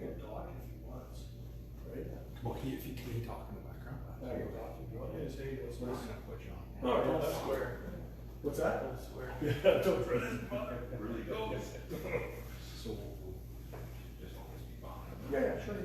can talk if he wants, right? Well, can you talk in the background? I can talk if you want. Yeah, say what's We're not this? gonna put you on. Oh, yeah, that's square. What's that? Don't swear. Yeah, don't throw this. Really goes. So we'll just always be behind. Yeah, yeah, sure.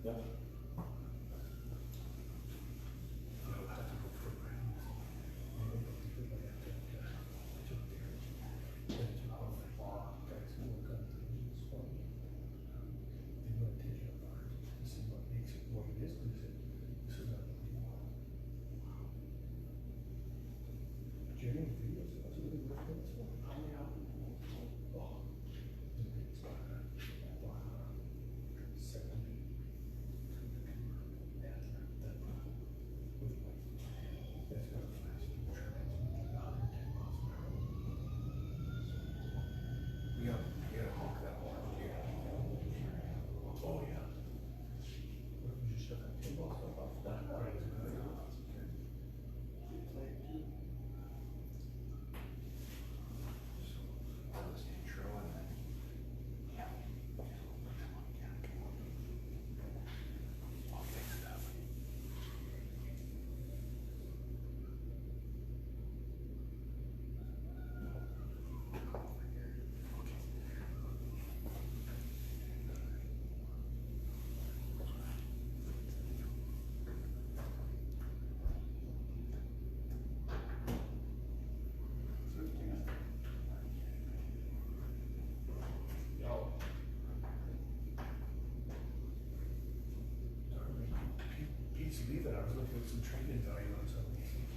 Yeah. We gotta honk that horn too. Oh, yeah. What if we just shut that pinball stuff off? So this intro and then. I'll fix it that way. Pete's leaving. I was looking at some training value on some of these things.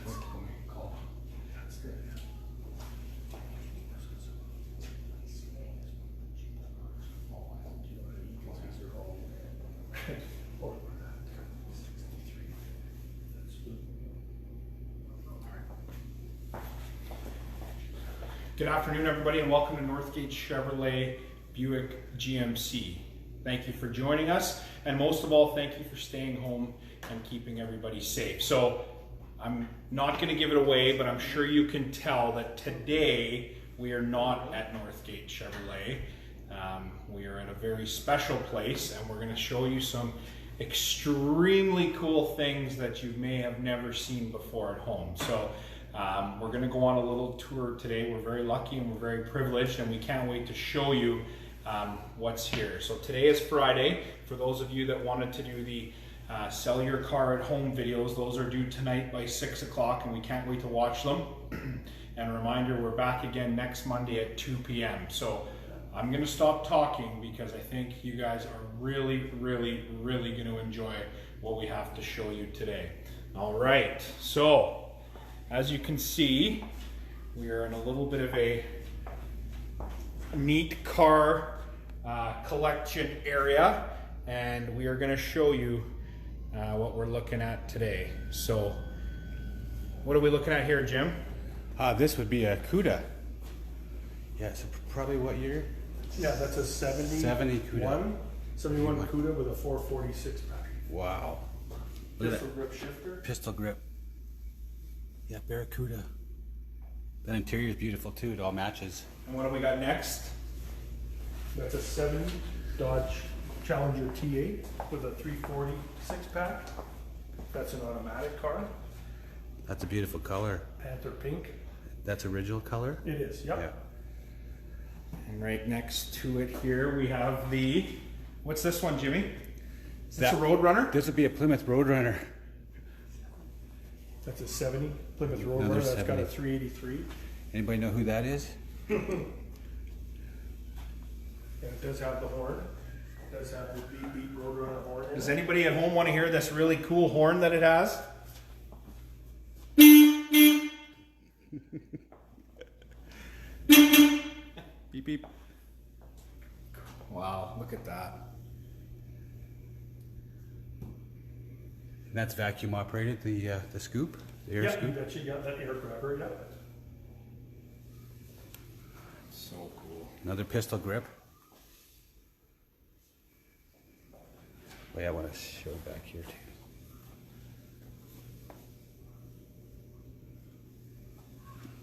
We'll make a call. That's good. Or that. 63. That's good. Good afternoon, everybody, and welcome to Northgate Chevrolet Buick GMC. Thank you for joining us, and most of all, thank you for staying home and keeping everybody safe. So, I'm not going to give it away, but I'm sure you can tell that today we are not at Northgate Chevrolet. We are at a very special place, and we're going to show you some extremely cool things that you may have never seen before at home. So, we're going to go on a little tour today. We're very lucky and we're very privileged, and we can't wait to show you what's here. So today is Friday. For those of you that wanted to do the sell your car at home videos, those are due tonight by 6 o'clock, and we can't wait to watch them. And a reminder, we're back again next Monday at 2 p.m. So I'm going to stop talking because I think you guys are really going to enjoy what we have to show you today. All right, so as you can see, we are in a little bit of a neat car collection area, and we are going to show you what we're looking at today. So what are we looking at here, Jim? This would be a CUDA. Yeah, so probably what year? Yeah, that's a 70 CUDA. 71 CUDA with a 446 pack. Wow. Look at Pistol that. grip shifter. Pistol grip. Yeah, Barracuda. That interior is beautiful too. It all matches. And what do we got next? That's a 70 Dodge Challenger T8 with a 346 pack. That's an automatic car. That's a beautiful color. Panther pink. That's original color. It is, yep. Yeah. And right next to it here we have the, what's this one, Jimmy? Is this a Roadrunner? This would be a Plymouth Roadrunner. That's a 70 Plymouth Roadrunner. Another That's got a 70. 383. Anybody know who that is? And it does have the horn. It does have the beep Roadrunner horn in Does it. anybody at home want to hear this really cool horn that it has? Beep beep. Wow, look at that. And that's vacuum operated. The scoop, the air Yeah, scoop. you actually got that air grabber, yeah. So cool. Another pistol grip. Oh yeah, I want to show back here too.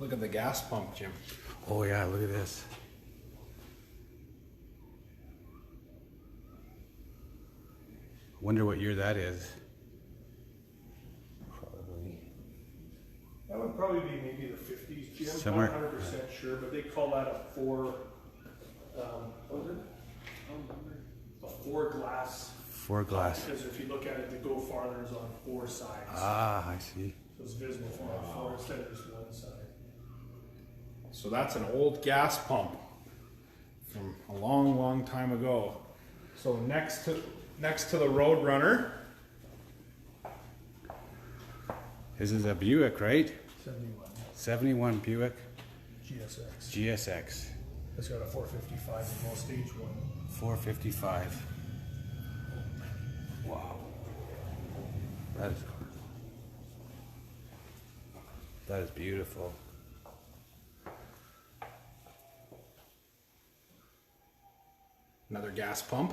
Look at the gas pump, Jim. Oh yeah, look at this. Wonder what year that is. Probably. That would probably be maybe the 50s, Jim. Somewhere. Not 100% sure, but they call that a what was it? A four glass. Four glass. Because if you look at it, the go farther is on four sides. Ah, I see. So it's visible from all four instead of just one side. So that's an old gas pump from a long, long time ago. So next to the Roadrunner. This is a Buick, right? 71 71 Buick GSX. GSX. It's got a 455 in most stage one. 455. Wow. That is cool. That is beautiful. Another gas pump.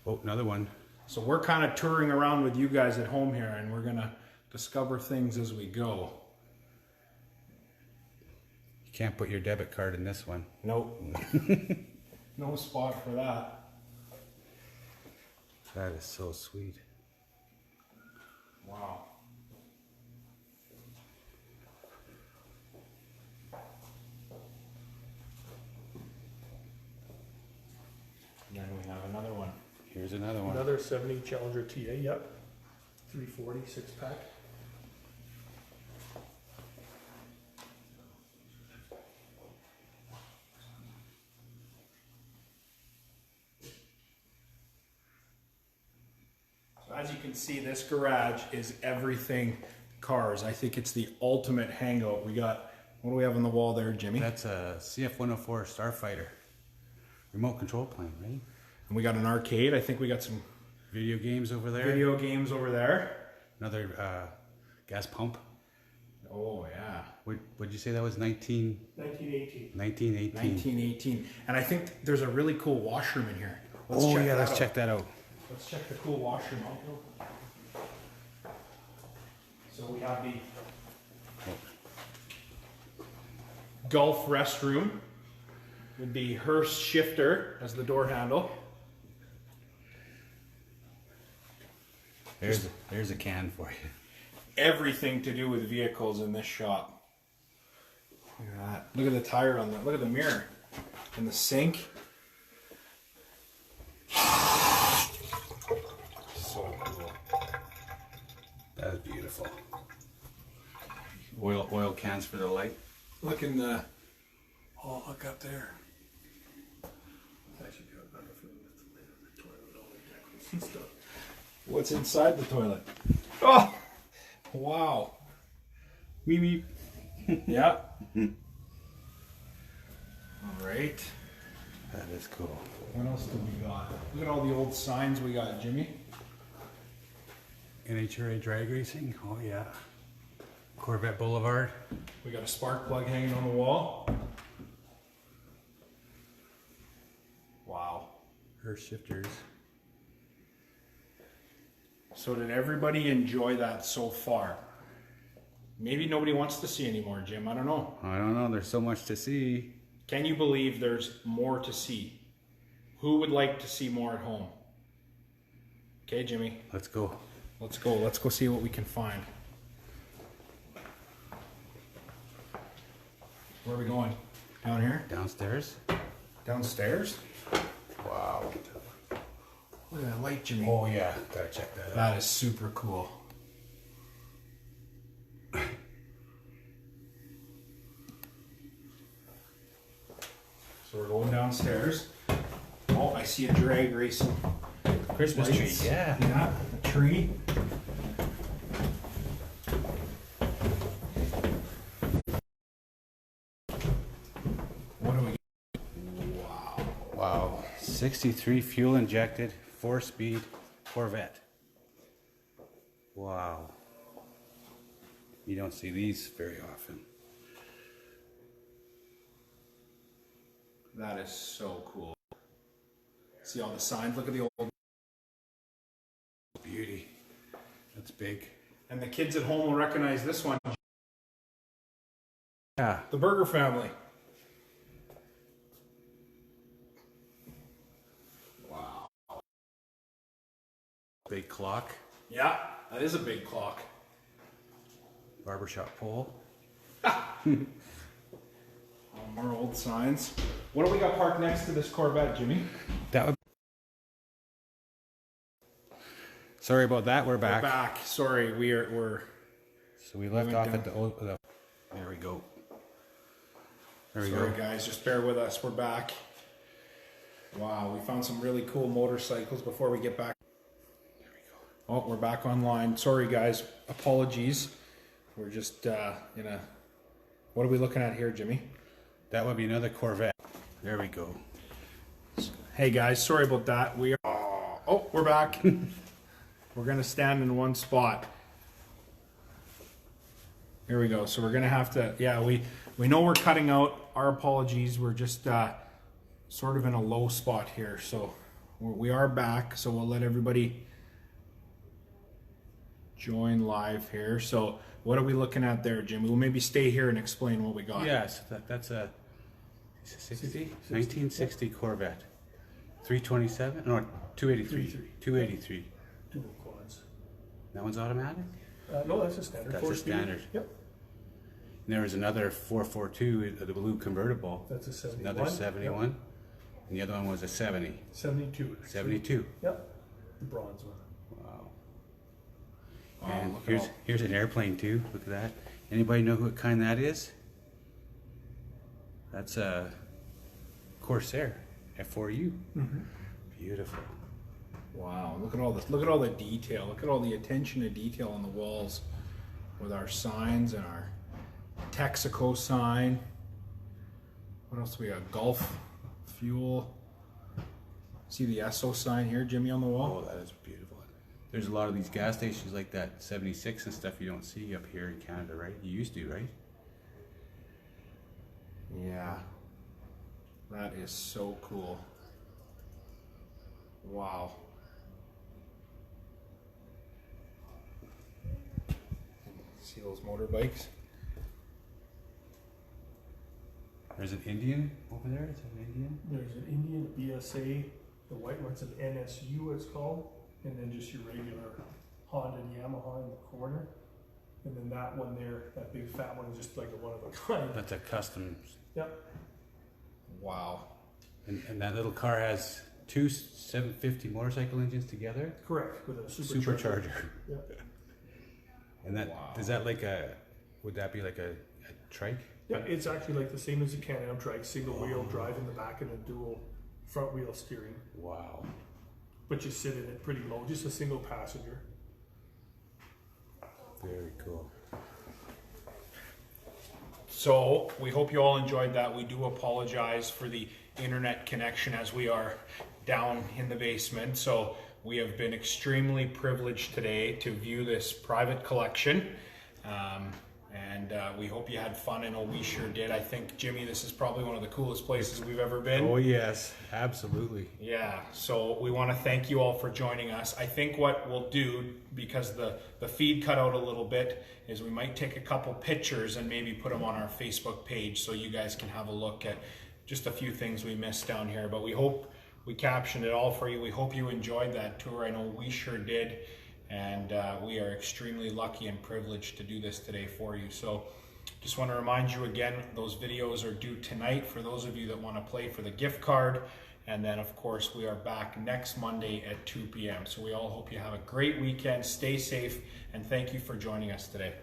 Oh, another one. So we're kind of touring around with you guys at home here, and we're gonna discover things as we go. You can't put your debit card in this one. Nope. No spot for that. That is so sweet. Wow. And then we have another one. Here's another one. Another 70 Challenger TA, yep. 340 six pack. So as you can see, this garage is everything cars. I think it's the ultimate hangout. We got, what do we have on the wall there, Jimmy? That's a CF-104 Starfighter. Remote control plane, right? And we got an arcade. I think we got some Video games over there. video games over there. Another gas pump. Oh yeah. Would you say that was 1918? 1918. 1918. And I think there's a really cool washroom in here. Let's Oh check yeah, that let's out. check that out. Let's check the cool washroom out. So we have the Gulf restroom with the Hearst shifter as the door handle. There's a can for you. Everything to do with vehicles in this shop. Look at that. Look at the tire on that. Look at the mirror. And the sink. So cool. That is beautiful. Oil cans for the light. Look in the... Oh, look up there. Actually, got better feeling with the lid on the toilet, all the decals and stuff. What's inside the toilet? Oh! Wow. Wee wee. Yeah. All right. That is cool. What else do we got? Look at all the old signs we got, Jimmy. NHRA drag racing. Oh yeah. Corvette Boulevard. We got a spark plug hanging on the wall. Wow. Her shifters. So did everybody enjoy that so far? Maybe nobody wants to see anymore, Jim. I don't know. I don't know. There's so much to see. Can you believe there's more to see? Who would like to see more at home? Okay, Jimmy. Let's go. Let's go. Let's go see what we can find. Where are we going? Down here? Downstairs. Downstairs? Wow. Look at that light, Jimmy. Oh yeah. Gotta check that out. That is super cool. So we're going downstairs. Oh, I see a drag racing. Christmas lights. tree. Yeah. Yeah, a tree. What do we got? Wow. 63 fuel injected, 4-speed Corvette. Wow. You don't see these very often. That is so cool. See all the signs? Look at the old... Beauty. That's big. And the kids at home will recognize this one. Yeah. The Burger Family. big clock, Yeah, that is a big clock. barbershop pole. More old signs. What do we got parked next to this Corvette, Jimmy? That would. Sorry about that. We're We're back. back. Sorry, we're So we left went off down. at the old. There we go. There we sorry go. guys, just bear with us. We're back. Wow, we found some really cool motorcycles before we get back. There we go. Oh, we're back online. Sorry guys, apologies. We're just in a. What are we looking at here, Jimmy? That would be another Corvette. There we go. Hey guys, sorry about that. We are. Oh, we're back. We're gonna stand in one spot. Here we go. So we're gonna have to. Yeah, we know we're cutting out. Our apologies. We're just sort of in a low spot here. So we are back. So we'll let everybody join live here. So what are we looking at there, Jimmy? We'll maybe stay here and explain what we got. Yes, that's a 1960 Corvette. 327? No, 283. 283. Dual quads. That one's automatic? No, that's a standard. That's a 4-speed. standard. Yep. And there was another 442, the blue convertible. That's a 71. Another 71. Yep. And the other one was a 70. 72. 72. Yep. The bronze one. Wow. Oh, And look at all- here's an airplane too. Look at that. Anybody know what kind that is? That's a Corsair F4U. Mm-hmm. Beautiful. Wow, look at all this. Look at all the detail. Look at all the attention to detail on the walls with our signs and our Texaco sign. What else do we got? Gulf fuel. See the Esso sign here, Jimmy, on the wall? Oh, that is beautiful. There's a lot of these gas stations like that 76 and stuff you don't see up here in Canada, right? You used to, right? Yeah. That is so cool. Wow. See those motorbikes? There's an Indian over there. Is that an Indian? There's an Indian BSA. The white one's an NSU, it's called. And then just your regular Honda and Yamaha in the corner. And then that one there, that big fat one, is just like a one of a kind. That's a custom. Yep. Wow. And that little car has two 750 motorcycle engines together. Correct. With a Supercharger. Yep. And that Wow. is that like a? Would that be like a trike? Yeah, it's actually like the same as a Can-Am trike, single wheel drive in the back and a dual front wheel steering. Wow. But you sit in it pretty low, just a single passenger. Very cool. So we hope you all enjoyed that. We do apologize for the internet connection as we are down in the basement. So we have been extremely privileged today to view this private collection. And we hope you had fun. I know we sure did. I think, Jimmy, this is probably one of the coolest places we've ever been. Oh yes, absolutely. Yeah, so we want to thank you all for joining us. I think what we'll do, because the feed cut out a little bit, is we might take a couple pictures and maybe put them on our Facebook page so you guys can have a look at just a few things we missed down here. But we hope we captioned it all for you. We hope you enjoyed that tour. I know we sure did. And we are extremely lucky and privileged to do this today for you. So just want to remind you again, those videos are due tonight for those of you that want to play for the gift card. And then of course we are back next Monday at 2 p.m. So we all hope you have a great weekend, stay safe, and thank you for joining us today.